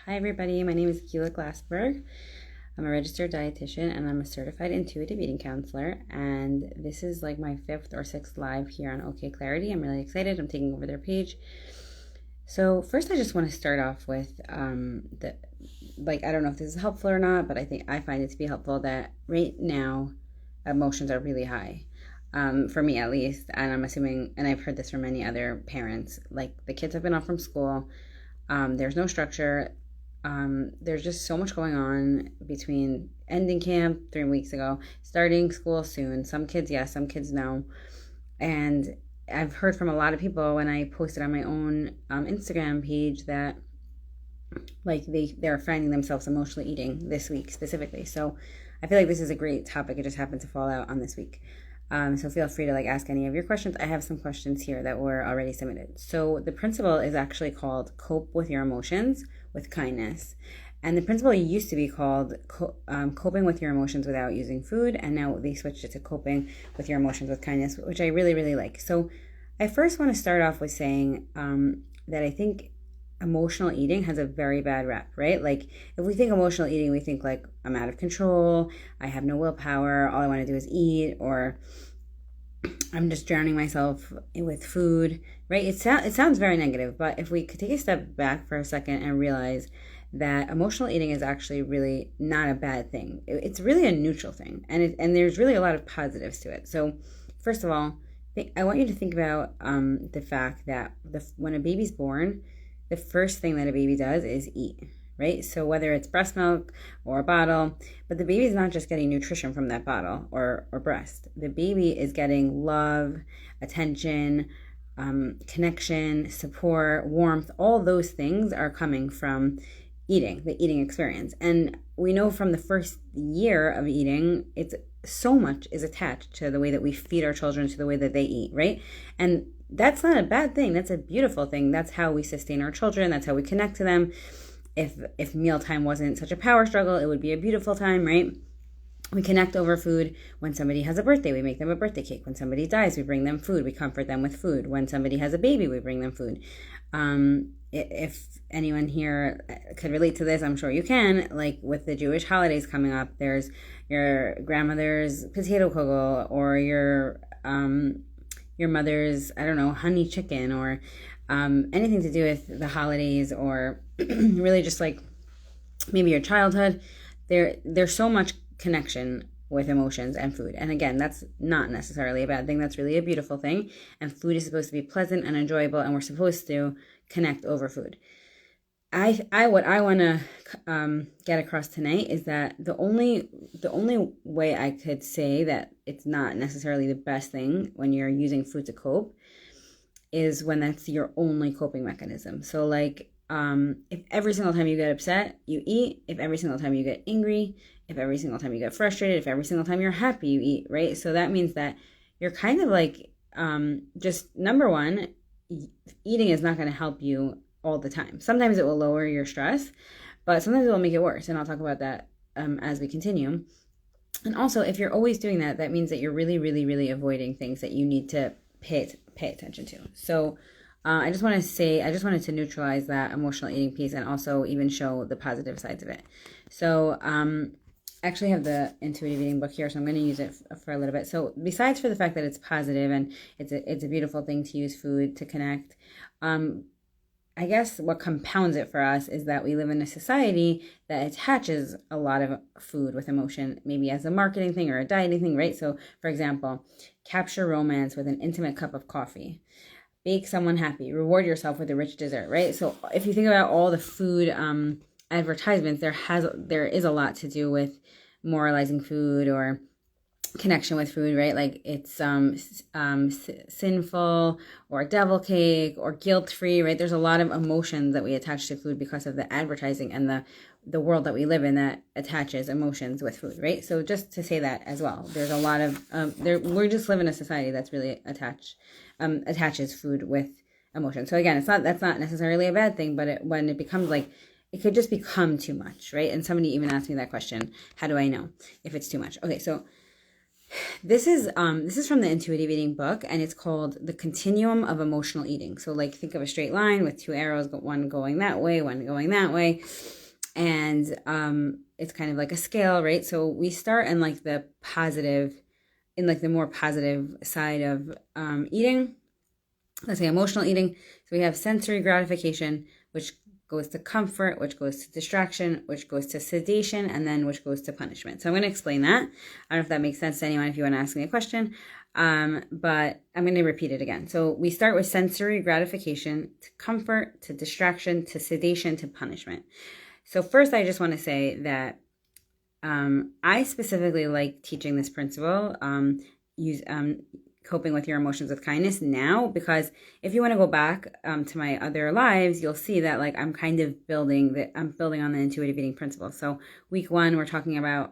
Hi everybody, my name is Keela Glassberg. I'm a registered dietitian and I'm a certified intuitive eating counselor, and this is like my 5th or 6th live here on OKclarity. I'm really excited. I'm taking over their page. So first I just want to start off with I don't know if this is helpful or not, but I find it to be helpful that right now emotions are really high. For me at least, and I'm assuming, and I've heard this from many other parents, like the kids have been off from school. There's no structure. There's just so much going on between ending camp 3 weeks ago, starting school soon. Some kids yes, some kids no. And I've heard from a lot of people when I posted on my own Instagram page that like they're finding themselves emotionally eating this week specifically. So I feel like this is a great topic. It just happened to fall out on this week. So feel free to ask any of your questions. I have some questions here that were already submitted. So the principle is actually called Cope with Your Emotions with Kindness. And the principle used to be called Coping with Your Emotions Without Using Food. And now they switched it to Coping with Your Emotions with Kindness, which I really, really like. So I first want to start off with saying that I think emotional eating has a very bad rep, right? Like if we think emotional eating, we think like I'm out of control, I have no willpower, all I want to do is eat, or I'm just drowning myself with food, right? It sounds very negative, but if we could take a step back for a second and realize that emotional eating is actually really not a bad thing. It's really a neutral thing, and there's really a lot of positives to it. So first of all, I want you to think about the fact that when a baby's born, the first thing that a baby does is eat, right? So whether it's breast milk or a bottle, but the baby is not just getting nutrition from that bottle or breast. The baby is getting love, attention, connection, support, warmth. All those things are coming from eating, the eating experience. And we know from the first year of eating, it's so much is attached to the way that we feed our children, to the way that they eat, right? And that's not a bad thing. That's a beautiful thing. That's how we sustain our children. That's how we connect to them. If mealtime wasn't such a power struggle, it would be a beautiful time, right? We connect over food. When somebody has a birthday, we make them a birthday cake. When somebody dies, we bring them food. We comfort them with food. When somebody has a baby, we bring them food. If anyone here could relate to this, I'm sure you can. Like with the Jewish holidays coming up, there's your grandmother's potato kugel, or your mother's, I don't know, honey chicken, or anything to do with the holidays, or really just like maybe your childhood. There's so much connection with emotions and food. And again, that's not necessarily a bad thing. That's really a beautiful thing. And food is supposed to be pleasant and enjoyable, and we're supposed to connect over food. What I want to get across tonight is that the only way I could say that it's not necessarily the best thing when you're using food to cope is when that's your only coping mechanism. So like if every single time you get upset, you eat. If every single time you get angry, if every single time you get frustrated, if every single time you're happy, you eat, right? So that means that you're kind of like just number one, eating is not going to help you all the time. Sometimes it will lower your stress, but sometimes it will make it worse. And I'll talk about that as we continue. And also, if you're always doing that, that means that you're really, really, really avoiding things that you need to pay attention to. So I just wanted to neutralize that emotional eating piece, and also even show the positive sides of it. So I actually have the intuitive eating book here, so I'm going to use it for a little bit. So besides for the fact that it's positive and it's a beautiful thing to use food to connect, I guess what compounds it for us is that we live in a society that attaches a lot of food with emotion, maybe as a marketing thing or a dieting thing, right? So, for example, capture romance with an intimate cup of coffee, bake someone happy, reward yourself with a rich dessert, right? So, if you think about all the food advertisements, there is a lot to do with moralizing food or connection with food, right? Like it's sinful, or devil cake, or guilt-free, right? There's a lot of emotions that we attach to food because of the advertising and the world that we live in that attaches emotions with food, right? So just to say that as well, there's a lot of we just live in a society that's really attaches food with emotion. So again, that's not necessarily a bad thing, but when it becomes like, it could just become too much, right? And somebody even asked me that question, how do I know if it's too much? Okay, so This is from the intuitive eating book, and it's called The Continuum of Emotional Eating. So like think of a straight line with two arrows, but one going that way, one going that way. And it's kind of like a scale, right? So we start in like the more positive side of eating. Let's say emotional eating. So we have sensory gratification, which goes to comfort, which goes to distraction, which goes to sedation, and then which goes to punishment. So I'm going to explain that. I don't know if that makes sense to anyone if you want to ask me a question, but I'm going to repeat it again. So we start with sensory gratification, to comfort, to distraction, to sedation, to punishment. So first, I just want to say that I specifically like teaching this principle, coping with your emotions with kindness now, because if you want to go back to my other lives, you'll see that like I'm kind of building on the intuitive eating principle. So week 1, we're talking about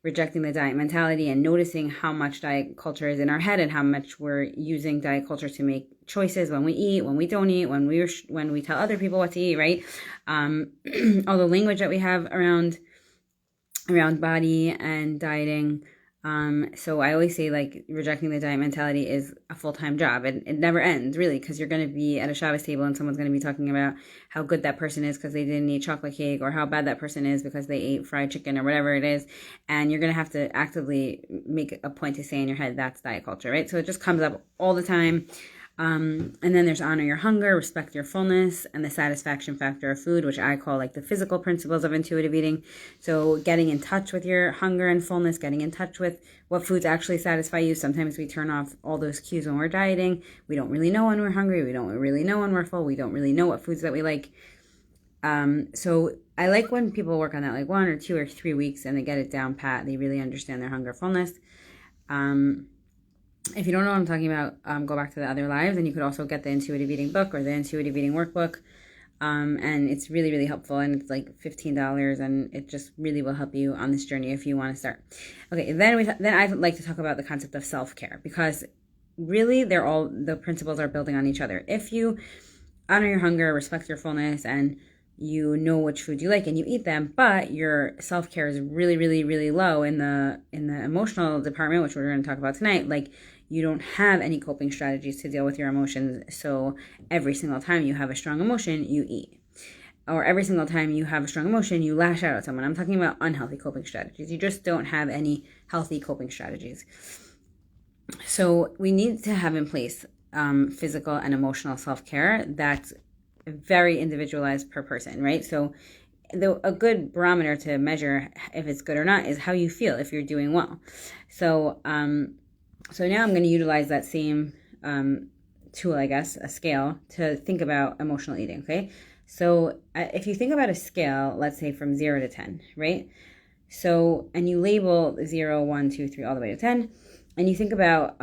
rejecting the diet mentality and noticing how much diet culture is in our head and how much we're using diet culture to make choices when we eat, when we don't eat, when we tell other people what to eat, right? All the language that we have around body and dieting. So I always say like rejecting the diet mentality is a full-time job, and it never ends really, because you're going to be at a Shabbos table and someone's going to be talking about how good that person is because they didn't eat chocolate cake, or how bad that person is because they ate fried chicken or whatever it is. And you're going to have to actively make a point to say in your head, that's diet culture, right? So it just comes up all the time. And then there's honor your hunger, respect your fullness, and the satisfaction factor of food, which I call like the physical principles of intuitive eating. So getting in touch with your hunger and fullness, getting in touch with what foods actually satisfy you. Sometimes we turn off all those cues when we're dieting. We don't really know when we're hungry. We don't really know when we're full. We don't really know what foods that we like. So I like when people work on that like 1 or 2 or 3 weeks and they get it down pat. They really understand their hunger, fullness. If you don't know what I'm talking about, go back to the other lives, and you could also get the intuitive eating book or the intuitive eating workbook. And it's really, really helpful, and it's like $15, and it just really will help you on this journey if you want to start. Okay, then I'd like to talk about the concept of self-care, because really the principles are building on each other. If you honor your hunger, respect your fullness, and you know which food you like and you eat them, but your self-care is really, really, really low in the emotional department, which we're going to talk about tonight, like you don't have any coping strategies to deal with your emotions. So every single time you have a strong emotion, you eat. Or every single time you have a strong emotion, you lash out at someone. I'm talking about unhealthy coping strategies. You just don't have any healthy coping strategies. So we need to have in place physical and emotional self-care that's very individualized per person, right? So a good barometer to measure if it's good or not is how you feel, if you're doing well. So now I'm going to utilize that same tool, I guess, a scale, to think about emotional eating, okay? So if you think about a scale, let's say from 0 to 10, right? So, and you label 0, 1, 2, 3, all the way to 10, and you think about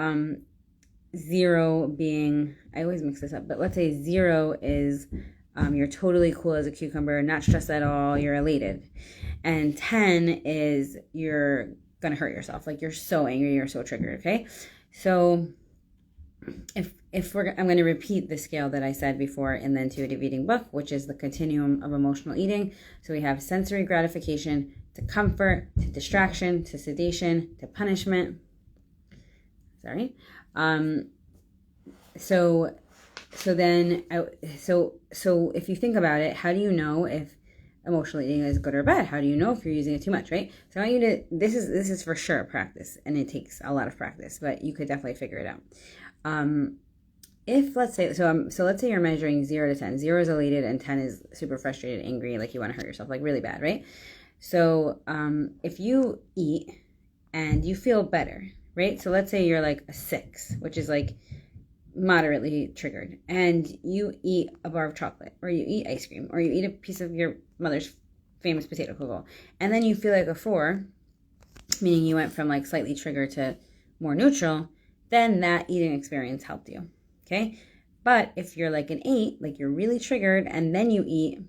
0 being, I always mix this up, but let's say 0 is you're totally cool as a cucumber, not stressed at all, you're elated. And 10 is you're going to hurt yourself, like you're so angry, you're so triggered, okay? So I'm going to repeat the scale that I said before in the intuitive eating book, which is the continuum of emotional eating. So we have sensory gratification to comfort, to distraction, to sedation, to punishment. Sorry. So if you think about it, how do you know if emotional eating is good or bad? How do you know if you're using it too much, right? So I want you to, this is for sure practice, and it takes a lot of practice, but you could definitely figure it out. If let's say you're measuring 0 to 10. 0 is elated and 10 is super frustrated, angry, like you want to hurt yourself, like really bad, right? So if you eat and you feel better, right? So let's say you're like a 6, which is like moderately triggered, and you eat a bar of chocolate, or you eat ice cream, or you eat a piece of your mother's famous potato kugel, and then you feel like a 4, meaning you went from like slightly triggered to more neutral, then that eating experience helped you, okay? But if you're like an 8, like you're really triggered, and then you eat,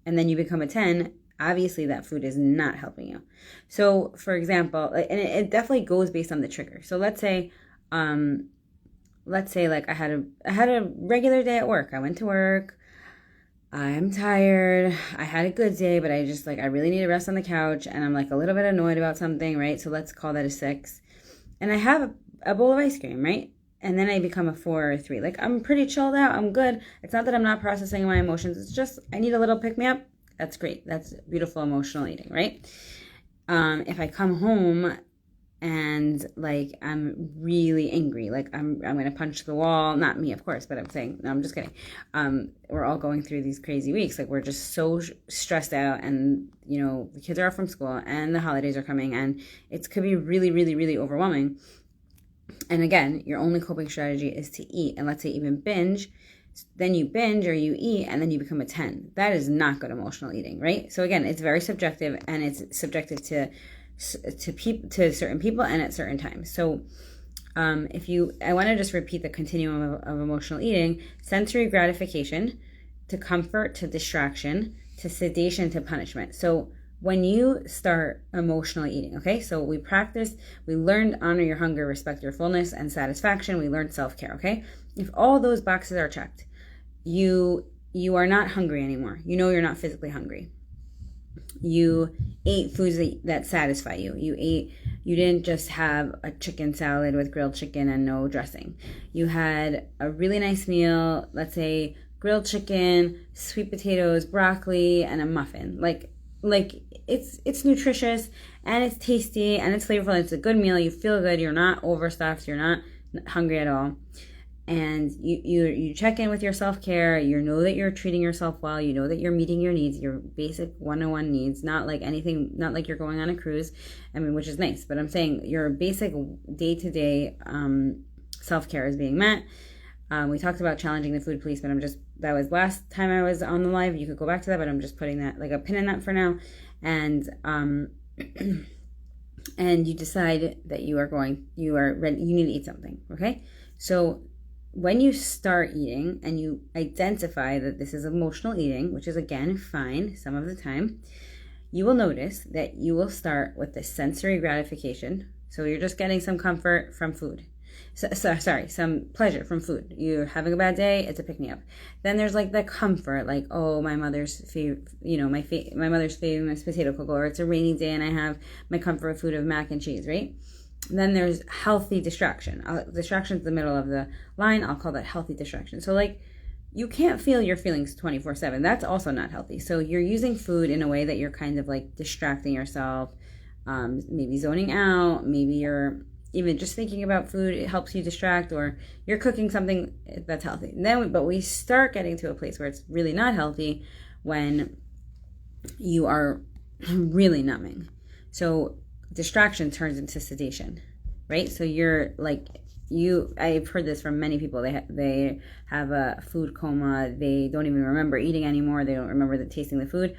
and then you become a 10, obviously that food is not helping you. So for example, and it definitely goes based on the trigger. So let's say like I had a regular day at work. I went to work. I'm tired. I had a good day, but I really need to rest on the couch, and I'm like a little bit annoyed about something, right? So let's call that a 6. and I have a bowl of ice cream, right? And then I become a 4 or a 3. Like, I'm pretty chilled out. I'm good. It's not that I'm not processing my emotions. It's just I need a little pick-me-up. That's great. That's beautiful emotional eating, right? If I come home and like I'm really angry, like I'm gonna punch the wall. Not me, of course, but I'm saying, no, I'm just kidding. We're all going through these crazy weeks. Like, we're just so stressed out, and the kids are off from school, and the holidays are coming, and it could be really, really, really overwhelming. And again, your only coping strategy is to eat, and let's say even binge. Then you binge or you eat, and then you become a 10. That is not good emotional eating, right? So again, it's very subjective, and it's subjective to certain people and at certain times. So I want to just repeat the continuum of emotional eating: sensory gratification, to comfort, to distraction, to sedation, to punishment. So when you start emotional eating, okay, so we learned honor your hunger, respect your fullness, and satisfaction. We learned self-care, okay? If all those boxes are checked, you are not hungry anymore. You're not physically hungry. You ate foods that satisfy you. You didn't just have a chicken salad with grilled chicken and no dressing. You had a really nice meal, let's say grilled chicken, sweet potatoes, broccoli, and a muffin. Like it's nutritious, and it's tasty, and it's flavorful, and it's a good meal. You feel good. You're not overstuffed. You're not hungry at all. And you check in with your self-care. You know that you're treating yourself well. You know that you're meeting your needs, your basic 101 needs, not like you're going on a cruise, which is nice, but I'm saying your basic day-to-day self-care is being met. We talked about challenging the food police, but that was last time I was on the live. You could go back to that, but I'm just putting that, like, a pin in that for now. And and you decide that you are ready, you need to eat something, okay? So when you start eating and you identify that this is emotional eating, which is, again, fine some of the time, you will notice that you will start with the sensory gratification. So you're just getting some comfort from food. Some pleasure from food. You're having a bad day, it's a pick-me-up. Then there's like the comfort, like, oh, my mother's my mother's famous potato cookle, or it's a rainy day and I have my comfort food of mac and cheese, right? And then there's healthy distraction. Distraction's the middle of the line. I'll call that healthy distraction. So, like, you can't feel your feelings 24/7. That's also not healthy. So you're using food in a way that you're kind of like distracting yourself, maybe zoning out, maybe you're even just thinking about food, it helps you distract, or you're cooking something that's healthy. But we start getting to a place where it's really not healthy when you are really numbing. So distraction turns into sedation, right? So you're like, I've heard this from many people. They have a food coma. They don't even remember eating anymore. They don't remember tasting the food.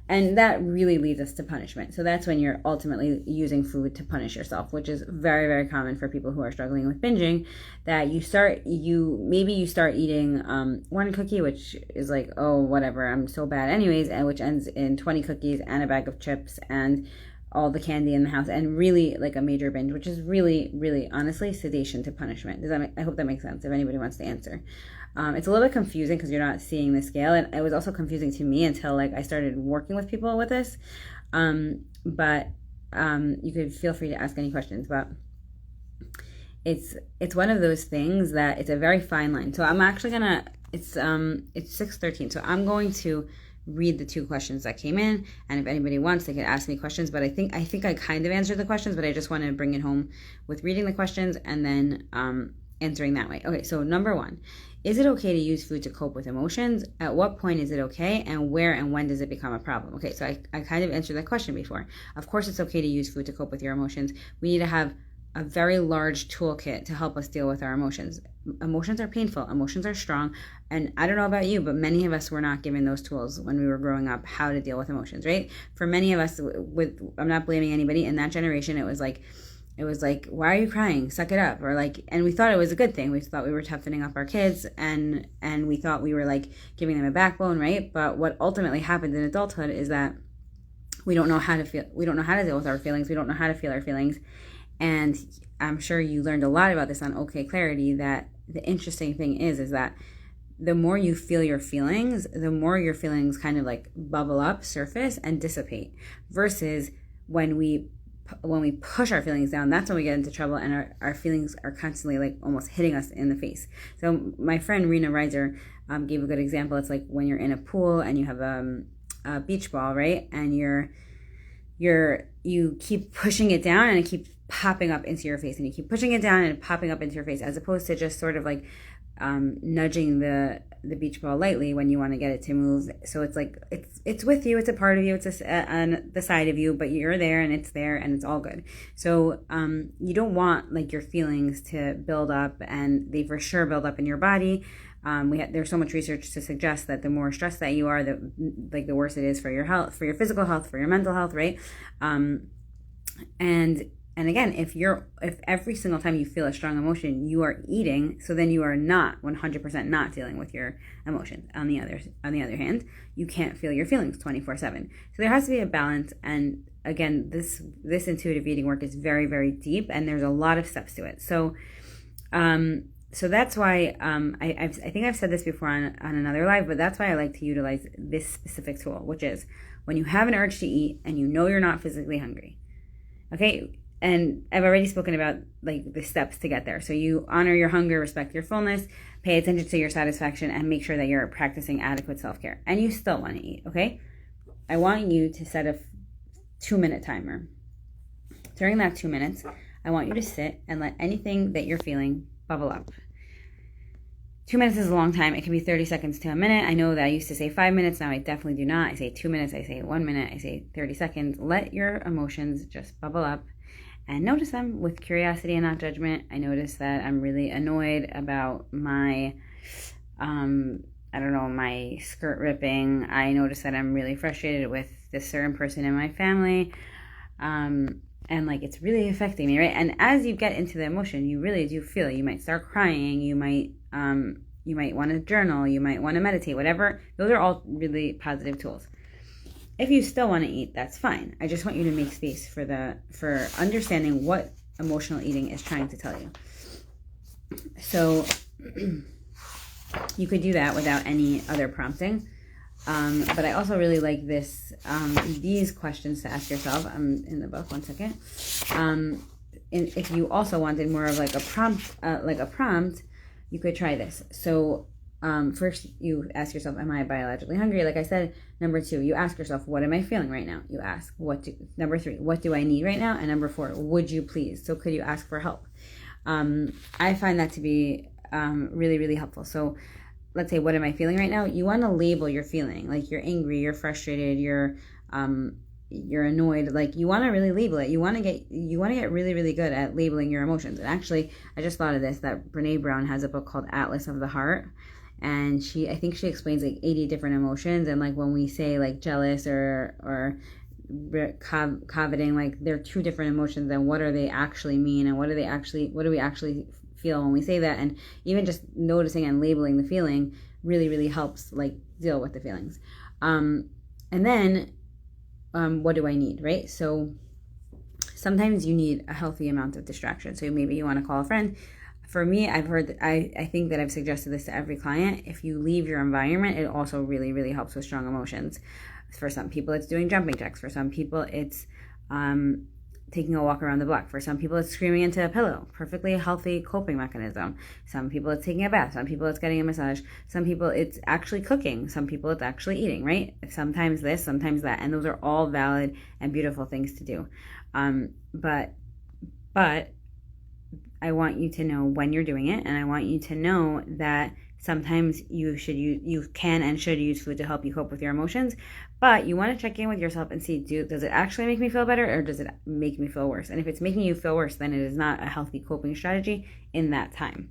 And that really leads us to punishment. So that's when you're ultimately using food to punish yourself, which is very, very common for people who are struggling with binging. That you start eating one cookie, which is like, oh, whatever, I'm so bad anyways, and which ends in 20 cookies and a bag of chips and all the candy in the house, and really like a major binge, which is really, really, honestly, sedation to punishment. I hope that makes sense if anybody wants to answer. It's a little bit confusing because you're not seeing the scale, and it was also confusing to me until like I started working with people with this. But you could feel free to ask any questions. But it's one of those things that it's a very fine line. So I'm actually gonna it's 6:13, so I'm going to read the 2 questions that came in, and if anybody wants, they could ask me questions. But I think I kind of answered the questions, but I just want to bring it home with reading the questions and then answering that way. Okay, so number 1. Is it okay to use food to cope with emotions? At what point is it okay? And where and when does it become a problem? Okay, so I kind of answered that question before. Of course it's okay to use food to cope with your emotions. We need to have a very large toolkit to help us deal with our emotions. Emotions are painful. Emotions are strong. And I don't know about you, but many of us were not given those tools when we were growing up, how to deal with emotions, right? For many of us, I'm not blaming anybody, in that generation, it was like, why are you crying? Suck it up. Or like, and we thought it was a good thing. We thought we were toughening up our kids, and we thought we were like giving them a backbone, right? But what ultimately happened in adulthood is that we don't know how to feel. We don't know how to deal with our feelings. We don't know how to feel our feelings. And I'm sure you learned a lot about this on OKclarity, that the interesting thing is that the more you feel your feelings, the more your feelings kind of like bubble up, surface, and dissipate, versus when we when we push our feelings down, that's when we get into trouble, and our feelings are constantly like almost hitting us in the face. So my friend Rena Reiser gave a good example. It's like when you're in a pool and you have a beach ball, right? And you keep pushing it down and it keeps popping up into your face, and you keep pushing it down and popping up into your face, as opposed to just sort of like nudging the beach ball lightly when you want to get it to move. So it's like it's with you, it's a part of you, it's on the side of you, but you're there and it's all good. So you don't want like your feelings to build up, and they for sure build up in your body. There's so much research to suggest that the more stressed that you are, the worse it is for your health, for your physical health, for your mental health, right? And again, if every single time you feel a strong emotion, you are eating, so then you are not 100% not dealing with your emotions. On the other hand, you can't feel your feelings 24/7. So there has to be a balance. And again, this intuitive eating work is very, very deep, and there's a lot of steps to it. So that's why I think I've said this before on another live, but that's why I like to utilize this specific tool, which is when you have an urge to eat and you know you're not physically hungry. Okay. And I've already spoken about like the steps to get there. So you honor your hunger, respect your fullness, pay attention to your satisfaction, and make sure that you're practicing adequate self-care. And you still want to eat, okay? I want you to set a 2-minute timer. During that 2 minutes, I want you to sit and let anything that you're feeling bubble up. 2 minutes is a long time. It can be 30 seconds to a minute. I know that I used to say 5 minutes. Now I definitely do not. I say 2 minutes. I say 1 minute. I say 30 seconds. Let your emotions just bubble up. And notice them with curiosity and not judgment. I notice that I'm really annoyed about my, my skirt ripping. I notice that I'm really frustrated with this certain person in my family. And like, it's really affecting me, right? And as you get into the emotion, you really do feel it. You might start crying. You might want to journal. You might want to meditate, whatever. Those are all really positive tools. If you still want to eat, that's fine. I just want you to make space for understanding what emotional eating is trying to tell you. So you could do that without any other prompting. But I also really like these questions to ask yourself. I'm in the book, 1 second. And if you also wanted more of like a prompt, you could try this. So first, you ask yourself, am I biologically hungry? Like I said. Number 2, you ask yourself, what am I feeling right now? You ask, number 3, what do I need right now? And number 4, would you please? So could you ask for help? I find that to be really, really helpful. So let's say, what am I feeling right now? You want to label your feeling. Like you're angry, you're frustrated, you're annoyed. Like you want to really label it. You want to get really, really good at labeling your emotions. And actually, I just thought of this, that Brene Brown has a book called Atlas of the Heart. And I think she explains like 80 different emotions. And like when we say like jealous or coveting, like they're 2 different emotions, and what do they actually mean, and what do we actually feel when we say that? And even just noticing and labeling the feeling really, really helps like deal with the feelings. And then what do I need, right? So sometimes you need a healthy amount of distraction. So maybe you want to call a friend. For me, I think that I've suggested this to every client. If you leave your environment, it also really, really helps with strong emotions. For some people, it's doing jumping jacks. For some people, it's taking a walk around the block. For some people, it's screaming into a pillow. Perfectly healthy coping mechanism. Some people, it's taking a bath. Some people, it's getting a massage. Some people, it's actually cooking. Some people, it's actually eating, right? Sometimes this, sometimes that. And those are all valid and beautiful things to do. But I want you to know when you're doing it, and I want you to know that sometimes you can and should use food to help you cope with your emotions, but you want to check in with yourself and see, does it actually make me feel better, or does it make me feel worse? And if it's making you feel worse, then it is not a healthy coping strategy in that time.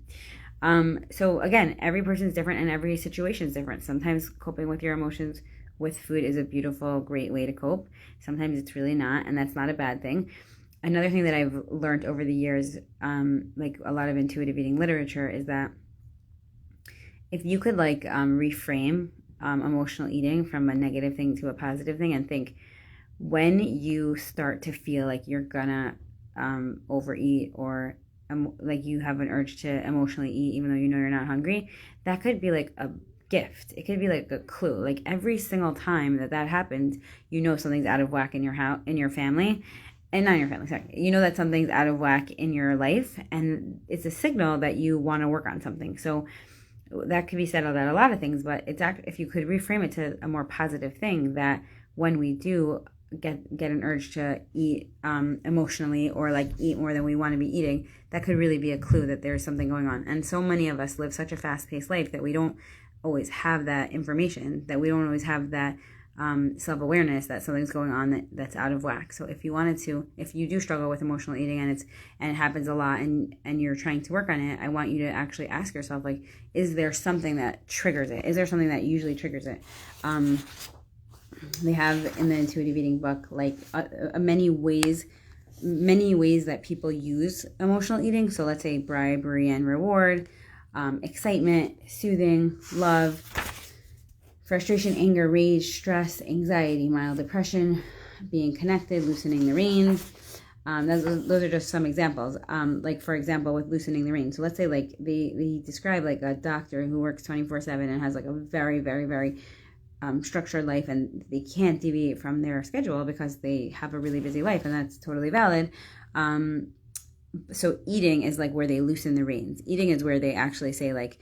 So again, every person's different and every situation is different. Sometimes coping with your emotions with food is a beautiful, great way to cope. Sometimes it's really not, and that's not a bad thing. Another thing that I've learned over the years, like a lot of intuitive eating literature, is that if you could like reframe emotional eating from a negative thing to a positive thing, and think, when you start to feel like you're gonna overeat, or like you have an urge to emotionally eat even though you know you're not hungry, that could be like a gift. It could be like a clue. Like every single time that happens, you know something's out of whack in your house, in your family. and not in your family, sorry, you know that something's out of whack in your life, and it's a signal that you want to work on something. So that could be said about a lot of things, but it's if you could reframe it to a more positive thing, that when we do get an urge to eat emotionally, or like eat more than we want to be eating, that could really be a clue that there's something going on. And so many of us live such a fast-paced life that we don't always have that information, that we don't always have that self-awareness that something's going on that's out of whack. So if you do struggle with emotional eating, and it happens a lot, and you're trying to work on it, I want you to actually ask yourself, like, is there something that triggers it? Is there something that usually triggers it? They have in the intuitive eating book, like many ways that people use emotional eating. So let's say bribery and reward, excitement, soothing, love, frustration, anger, rage, stress, anxiety, mild depression, being connected, loosening the reins. Those are just some examples. Like, for example, with loosening the reins. So let's say, like, they describe like a doctor who works 24/7 and has like a very, very, very structured life, and they can't deviate from their schedule because they have a really busy life, and that's totally valid. So eating is like where they loosen the reins. Eating is where they actually say, like,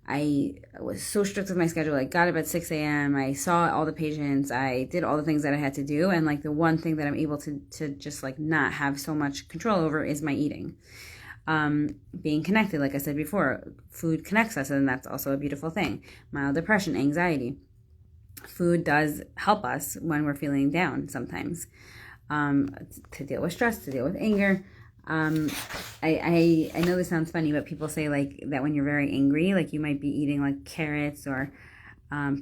I was so strict with my schedule. I got up at 6 a.m. I saw all the patients. I did all the things that I had to do. And like the one thing that I'm able to just like not have so much control over is my eating. Being connected, like I said before, food connects us, and that's also a beautiful thing. Mild depression, anxiety. Food does help us when we're feeling down sometimes, to deal with stress, to deal with anger. I know this sounds funny, but people say like that when you're very angry, like you might be eating like carrots or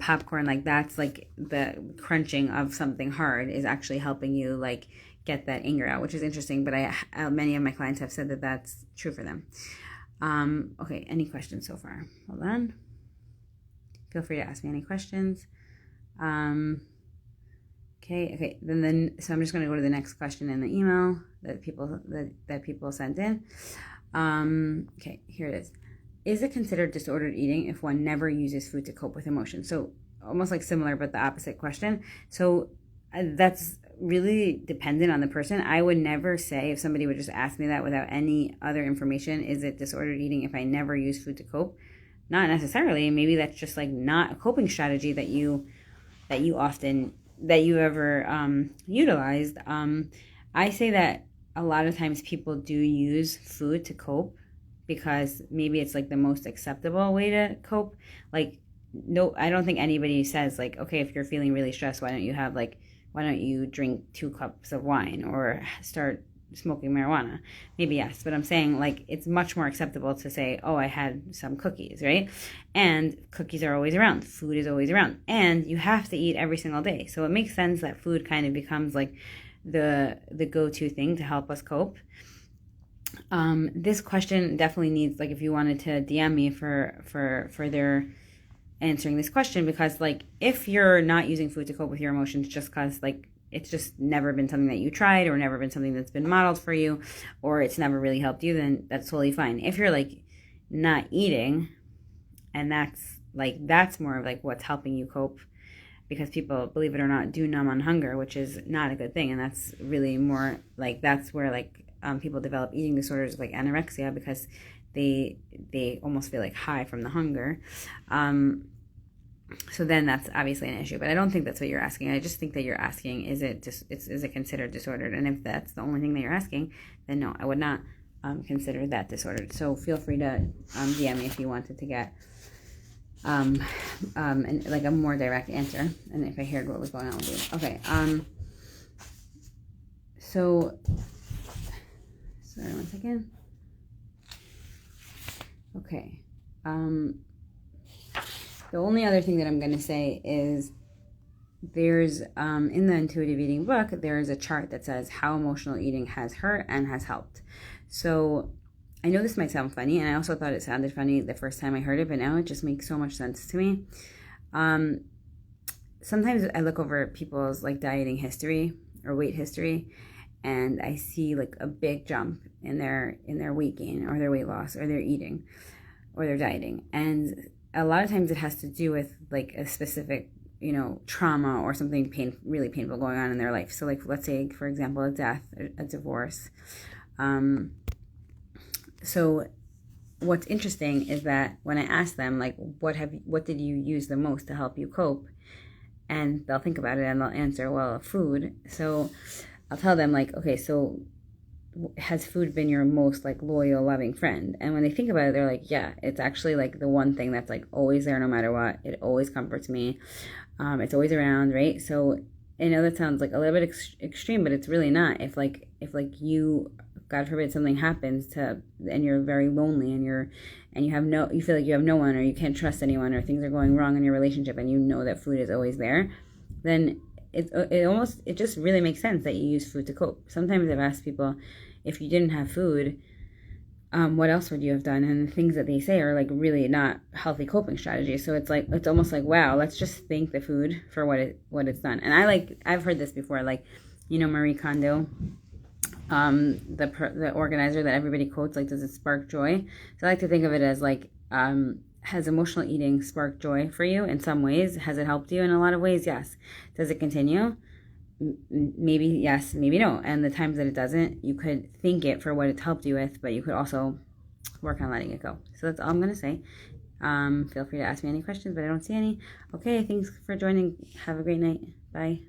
popcorn, like that's like the crunching of something hard is actually helping you like get that anger out, which is interesting. But many of my clients have said that that's true for them. Okay, any questions so far? Hold on. Feel free to ask me any questions. Okay. Then so I'm just going to go to the next question in the email that people sent in. Okay, here it is. Is it considered disordered eating if one never uses food to cope with emotions? So almost like similar, but the opposite question. So that's really dependent on the person. I would never say, if somebody would just ask me that without any other information, is it disordered eating if I never use food to cope? Not necessarily. Maybe that's just like not a coping strategy that you ever utilized. I say that a lot of times people do use food to cope because maybe it's like the most acceptable way to cope. Like, no, I don't think anybody says like, okay, if you're feeling really stressed, why don't you drink 2 cups of wine or start smoking marijuana? Maybe yes, but I'm saying like it's much more acceptable to say, oh, I had some cookies, right? And cookies are always around, food is always around, and you have to eat every single day. So it makes sense that food kind of becomes like the go-to thing to help us cope. This question definitely needs, like, if you wanted to DM me for further answering this question, because like if you're not using food to cope with your emotions just because like it's just never been something that you tried, or never been something that's been modeled for you, or it's never really helped you, then that's totally fine. If you're like not eating, and that's more of like what's helping you cope, because people, believe it or not, do numb on hunger, which is not a good thing. And that's really more like, that's where like people develop eating disorders like anorexia, because they almost feel like high from the hunger. So then that's obviously an issue, but I don't think that's what you're asking. I just think that you're asking, is it considered disordered? And if that's the only thing that you're asking, then no, I would not consider that disordered. So feel free to DM me if you wanted to get and like a more direct answer, and if I heard what was going on with you. Okay. So sorry, one second. Okay. The only other thing that I'm going to say is there's, in the intuitive eating book, there is a chart that says how emotional eating has hurt and has helped. So I know this might sound funny, and I also thought it sounded funny the first time I heard it, but now it just makes so much sense to me. Sometimes I look over people's like dieting history or weight history, and I see like a big jump in their weight gain, or their weight loss, or their eating, or their dieting. And a lot of times it has to do with like a specific trauma or something really painful going on in their life. So like, let's say, for example, a death, a divorce. So what's interesting is that when I ask them, like, what did you use the most to help you cope? And they'll think about it and they'll answer, well, food. So I'll tell them, like, okay, so has food been your most like loyal, loving friend? And when they think about it, they're like, yeah, it's actually like the one thing that's like always there no matter what. It always comforts me. It's always around, right? So I know that sounds like a little bit extreme, but it's really not. If you, God forbid, something happens and you're very lonely and you feel like you have no one, or you can't trust anyone, or things are going wrong in your relationship, and you know that food is always there, then it just really makes sense that you use food to cope. Sometimes I've asked people, if you didn't have food, what else would you have done? And the things that they say are like really not healthy coping strategies. So it's almost like, wow, let's just thank the food for what it's done. And I've heard this before, like, Marie Kondo, the organizer that everybody quotes, like, does it spark joy? So I like to think of it as like, has emotional eating sparked joy for you in some ways? Has it helped you in a lot of ways? Yes. Does it continue? Maybe yes, maybe no. And the times that it doesn't, you could thank it for what it's helped you with, but you could also work on letting it go. So that's all I'm going to say. Feel free to ask me any questions, but I don't see any. Okay, thanks for joining. Have a great night. Bye.